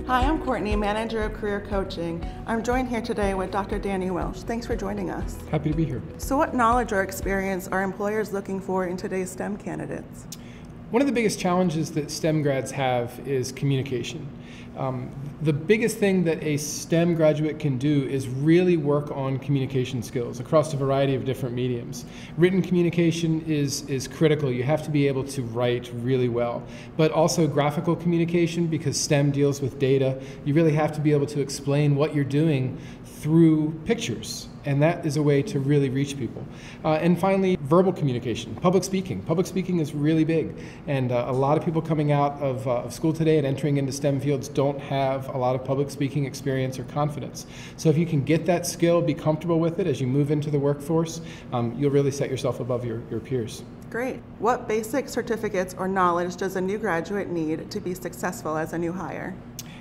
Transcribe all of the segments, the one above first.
Hi, I'm Courtney, Manager of Career Coaching. I'm joined here today with Dr. Danny Welsch. Thanks for joining us. Happy to be here. So what knowledge or experience are employers looking for in today's STEM candidates? One of the biggest challenges that STEM grads have is communication. The biggest thing that a STEM graduate can do is really work on communication skills across a variety of different mediums. Written communication is critical. You have to be able to write really well. But also graphical communication, because STEM deals with data, you really have to be able to explain what you're doing through pictures. And that is a way to really reach people. And finally, verbal communication, public speaking. Public speaking is really big. And a lot of people coming out of school today and entering into STEM fields don't have a lot of public speaking experience or confidence. So if you can get that skill, be comfortable with it as you move into the workforce, you'll really set yourself above your peers. Great. What basic certificates or knowledge does a new graduate need to be successful as a new hire?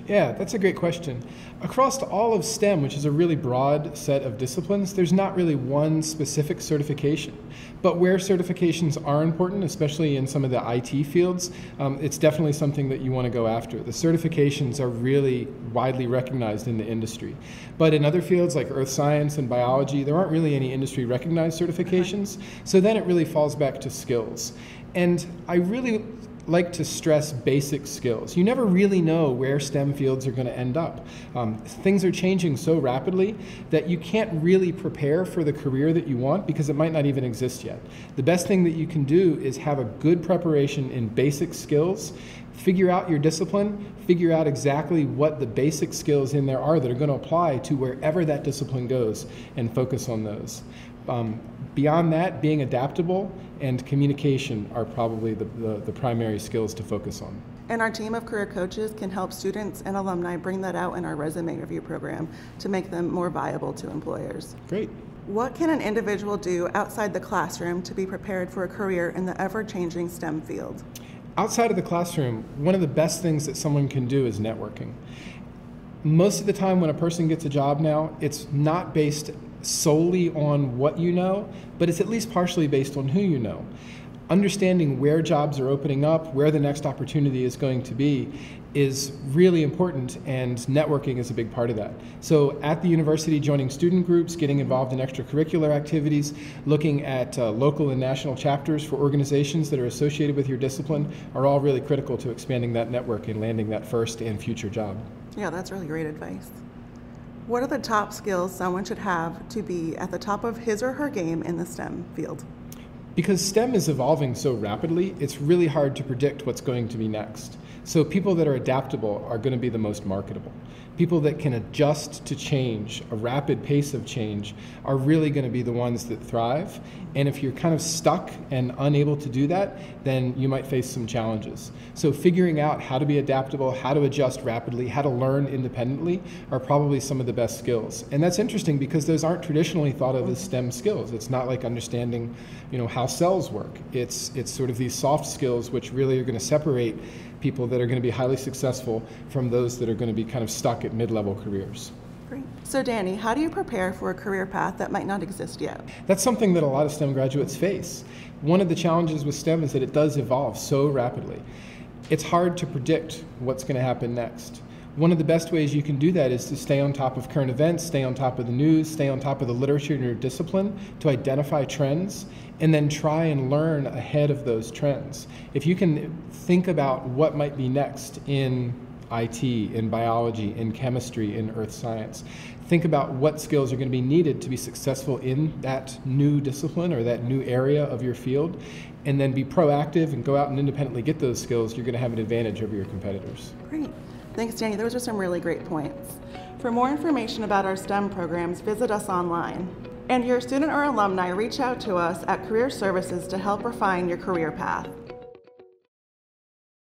Yeah, that's a great question. Across all of STEM, which is a really broad set of disciplines, there's not really one specific certification. But where certifications are important, especially in some of the IT fields, it's definitely something that you want to go after. The certifications are really widely recognized in the industry. But in other fields like earth science and biology, there aren't really any industry recognized certifications. So then it really falls back to skills. And I really like to stress basic skills. You never really know where STEM fields are going to end up. Things are changing so rapidly that you can't really prepare for the career that you want because it might not even exist yet. The best thing that you can do is have a good preparation in basic skills, figure out your discipline, figure out exactly what the basic skills in there are that are going to apply to wherever that discipline goes, and focus on those. Beyond that, being adaptable and communication are probably the primary skills to focus on. And our team of career coaches can help students and alumni bring that out in our resume review program to make them more viable to employers. Great. What can an individual do outside the classroom to be prepared for a career in the ever-changing STEM field? Outside of the classroom, one of the best things that someone can do is networking. Most of the time when a person gets a job now, it's not based solely on what you know, but it's at least partially based on who you know. Understanding where jobs are opening up, where the next opportunity is going to be, is really important, and networking is a big part of that. So at the university, joining student groups, getting involved in extracurricular activities, looking at local and national chapters for organizations that are associated with your discipline are all really critical to expanding that network and landing that first and future job. Yeah, that's really great advice. What are the top skills someone should have to be at the top of his or her game in the STEM field? Because STEM is evolving so rapidly, it's really hard to predict what's going to be next. So people that are adaptable are going to be the most marketable. People that can adjust to change, a rapid pace of change, are really going to be the ones that thrive. And if you're kind of stuck and unable to do that, then you might face some challenges. So figuring out how to be adaptable, how to adjust rapidly, how to learn independently are probably some of the best skills. And that's interesting because those aren't traditionally thought of as STEM skills. It's not like understanding, how cells work. It's sort of these soft skills which really are going to separate people that are going to be highly successful from those that are going to be kind of stuck at mid-level careers. Great. So Danny, how do you prepare for a career path that might not exist yet? That's something that a lot of STEM graduates face. One of the challenges with STEM is that it does evolve so rapidly. It's hard to predict what's going to happen next. One of the best ways you can do that is to stay on top of current events, stay on top of the news, stay on top of the literature in your discipline to identify trends, and then try and learn ahead of those trends. If you can think about what might be next in IT, in biology, in chemistry, in earth science, think about what skills are going to be needed to be successful in that new discipline or that new area of your field, and then be proactive and go out and independently get those skills, you're going to have an advantage over your competitors. Great. Thanks, Danny. Those are some really great points. For more information about our STEM programs, visit us online. And your student or alumni, reach out to us at Career Services to help refine your career path.